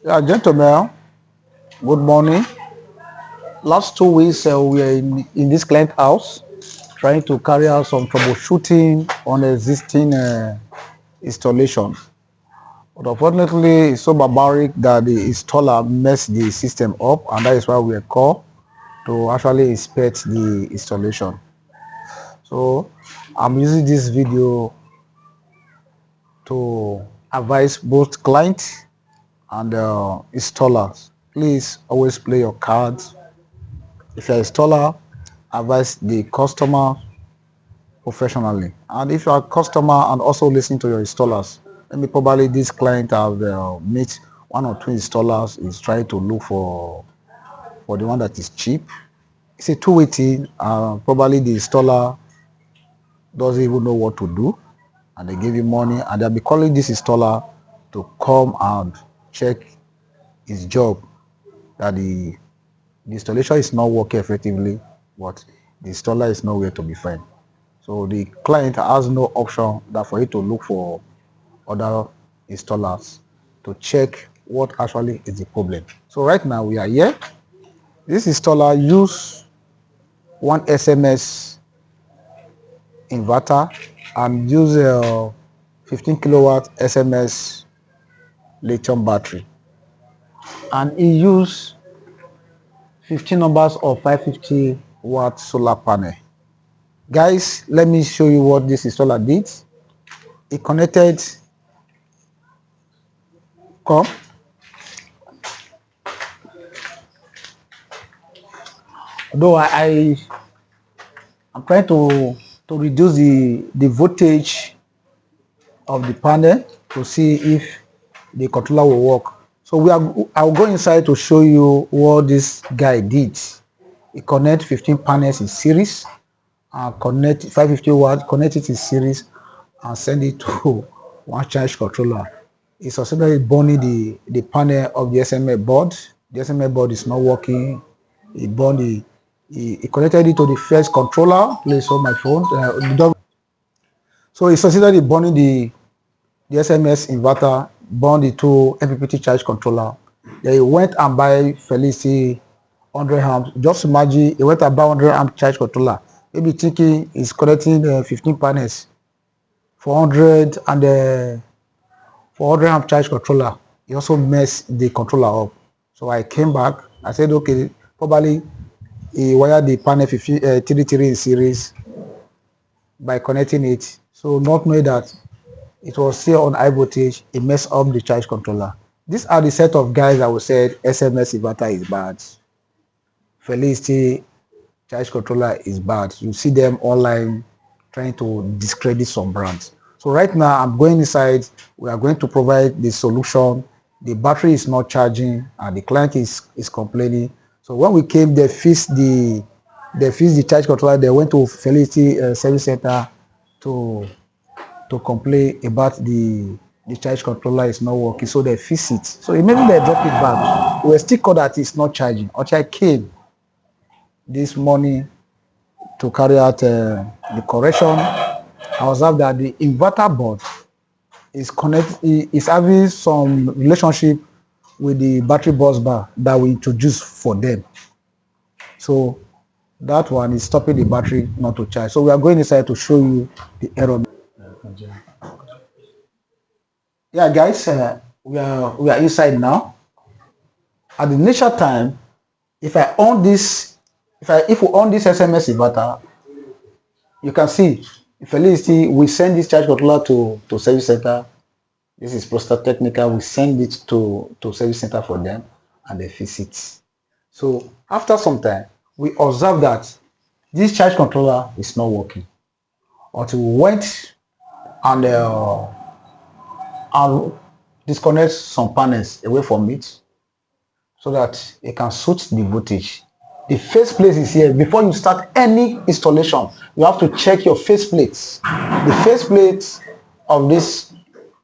Yeah, gentlemen, good morning. Last 2 weeks, we are in this client house trying to carry out some troubleshooting on existing installation. But unfortunately, it's so barbaric that the installer messed the system up, and that is why we are called to actually inspect the installation. So, I'm using this video to advise both clients and installers. Please always play your cards. If you're an installer, advise the customer professionally. And if you are a customer and also listen to your installers, maybe probably this client have met one or two installers is trying to look for the one that is cheap. It's a two-way thing. Probably the installer doesn't even know what to do, and they give you money, and they'll be calling this installer to come and check his job that the installation is not working effectively, but the installer is nowhere to be found. So the client has no option that for it to look for other installers to check what actually is the problem. So right now we are here. This installer use one SMS inverter and use a 15 kilowatt SMS lithium battery, and he use 15 numbers of 550 watt solar panel. Guys, let me show you what this installer did. He connected, come, though I'm trying to reduce the voltage of the panel to see if the controller will work. So I'll go inside to show you what this guy did. He connect 15 panels in series and connect 550 watts, connect it in series and send it to one charge controller. He successfully burning the panel of the SMA board. The SMA board is not working. He burned he connected it to the first controller placed on my phone. So he succeeded in burning the SMS inverter, burned the two MPPT charge controller. Then he went and buy Felicity 100 amps. Just imagine he went and buy 100 amp charge controller. Maybe thinking he's connecting 15 panels, 400 and 400 amp charge controller. He also messed the controller up. So I came back. I said, okay, probably he wired the panel 33 in series by connecting it. So not knowing that it was still on high voltage, it messed up the charge controller. These are the set of guys that will say SMS inverter is bad. Felicity charge controller is bad. You see them online trying to discredit some brands. So right now I'm going inside. We are going to provide the solution. The battery is not charging and the client is complaining. So when we came, they fixed the charge controller. They went to Felicity service center to complain about the charge controller is not working, so they fix it. So immediately they drop it back. We were still called that it's not charging. Until I came this morning to carry out the correction, I observed that the inverter board is having some relationship with the battery bus bar that we introduced for them. So that one is stopping the battery not to charge. So we are going inside to show you the error. Yeah, guys, we are inside now. At the initial time, if I on this, if we on this SMS inverter, you can see Felicity, we send this charge controller to service center. This is Prostar Technical. We send it to service center for them, and they fix it. So after some time, we observe that this charge controller is not working. Until we went and disconnect some panels away from it so that it can suit the voltage. The faceplate is here. Before you start any installation, you have to check your faceplates. The faceplate of this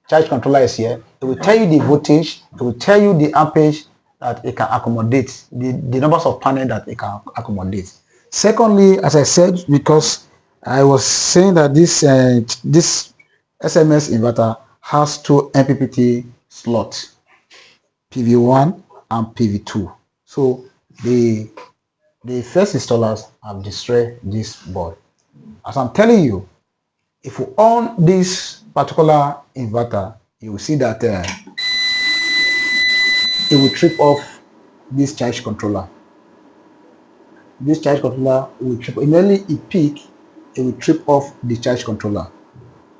charge controller is here. It will tell you the voltage, it will tell you the amperage that it can accommodate, the numbers of panels that it can accommodate. Secondly, as I said, because I was saying that this SMS inverter has two MPPT slots. PV1 and PV2. So the first installers have destroyed this board. As I'm telling you, if you on this particular inverter, you will see that it will trip off this charge controller. This charge controller will trip. Immediately it peak, it will trip off the charge controller.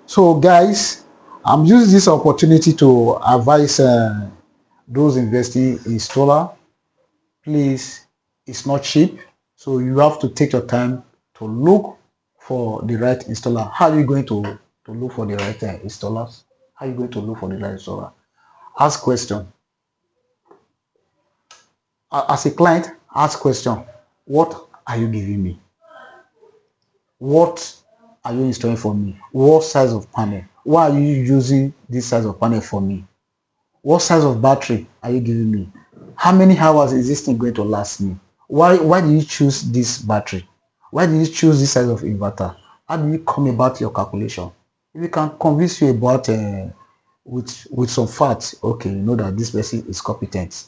So guys, I'm using this opportunity to advise those investing in solar. Please, it's not cheap, so you have to take your time to look for the right installer. How are you going to look for the right installers? How are you going to look for the right installer? Ask question. As a client, ask question. What are you giving me? What are you installing for me? What size of panel? Why are you using this size of panel for me? What size of battery are you giving me? How many hours is this thing going to last me? Why did you choose this battery? Why did you choose this size of inverter? How do you come about your calculation? If we can convince you about with some facts, okay, you know that this person is competent.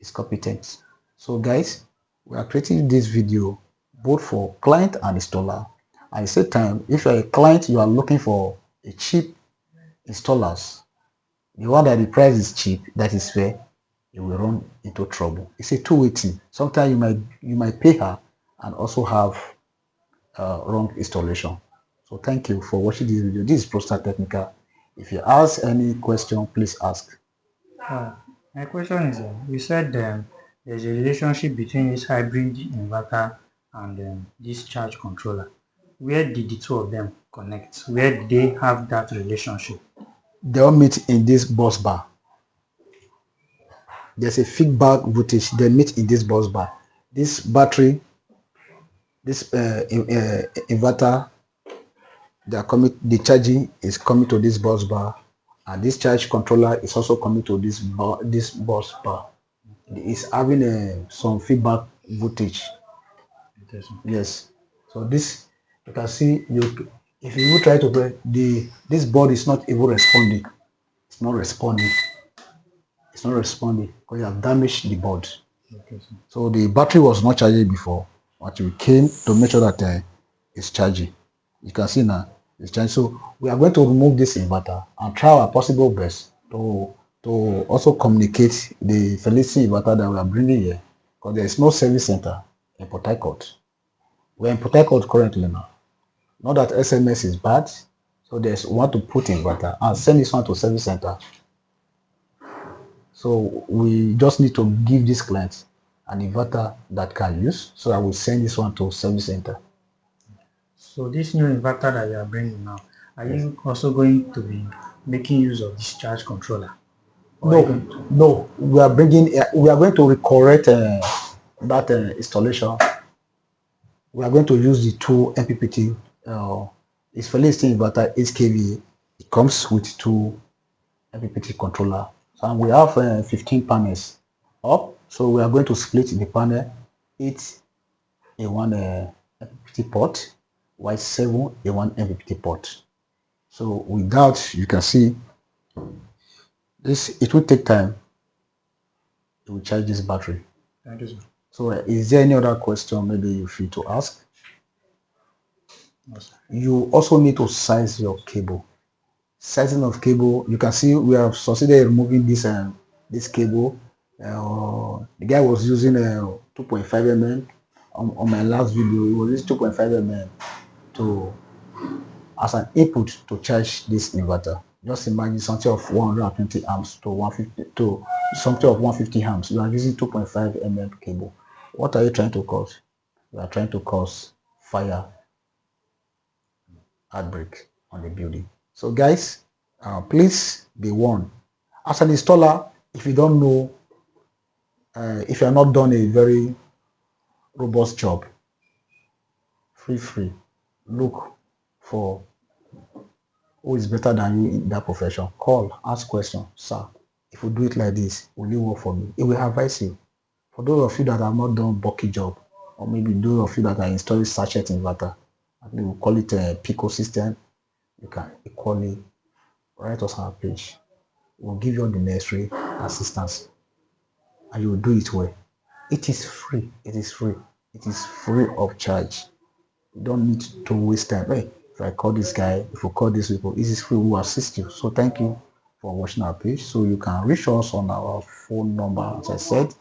Is competent. So guys, we are creating this video both for client and installer. At the same time, if you're a client, you are looking for a cheap installers, the one that the price is cheap, that is fair, you will run into trouble. It's a two-way thing. Sometimes you might pay her and also have wrong installation. So thank you for watching this video. This is ProStar Technical. If you ask any question, please ask. My question is, you said there's a relationship between this hybrid inverter and this charge controller. Where did the two of them connect? Where did they have that relationship? They all meet in this bus bar. There's a feedback voltage. They meet in this bus bar. This battery, this inverter, they are coming. The charging is coming to this bus bar, and this charge controller is also coming to this bus bar. It's having some feedback voltage. Okay, so Yes. So this, you can see, if you will try to break this board is not even responding. It's not responding. It's not responding because you have damaged the board. okay, so So the battery was not charging before, but we came to make sure that it's charging. You can see now it's charging. So we are going to remove this inverter and try our possible best to also communicate the Felicity inverter that we are bringing here, because there is no service center in Port Harcourt. We're in Port Harcourt currently now. Not that SMS is bad, so there's one to put inverter and send this one to service center. So we just need to give this client an inverter that can use, so I will send this one to service center. So this new inverter that you are bringing now, are you also going to be making use of this charge controller? Or are you going to? No, we are going to correct that installation. We are going to use the two MPPT. It's Felicity inverter 8 kVA. It comes with two MPPT controller, and we have 15 panels up. So we are going to split the panel 8 in one MPPT port, while 7 in one MPPT port. So with that, you can see this. It will take time to charge this battery. Thank you, sir. So is there any other question maybe you feel to ask? No, sir. You also need to size your cable. Sizing of cable, you can see we have succeeded in removing this cable. The guy was using 2.5 mm on my last video. He was using 2.5 mm as an input to charge this inverter. Just imagine something of 120 amps to 150 to something of 150 amps. You are using 2.5 mm cable. What are you trying to cause? You are trying to cause fire outbreak on the building. So guys, please be warned. As an installer, if you don't know, if you are not done a very robust job, feel free, look for who is better than you in that profession. Call, ask questions. Sir, if you do it like this, will you work for me? It will advise you. For those of you that have not done bulky job, or maybe those of you that are installing sachet inverter, I think we call it a Pico system, you can equally write us on our page. will give you all the necessary assistance, and you will do it well. It is free. It is free. It is free of charge. You don't need to waste time. Hey, if I call this guy, if you call these people, it is free. We will assist you. So thank you for watching our page. So you can reach us on our phone number, as I said,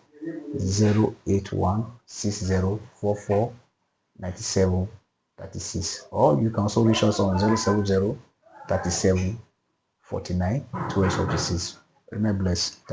08160449736, or you can also reach us on 0703749 1256. Remain blessed.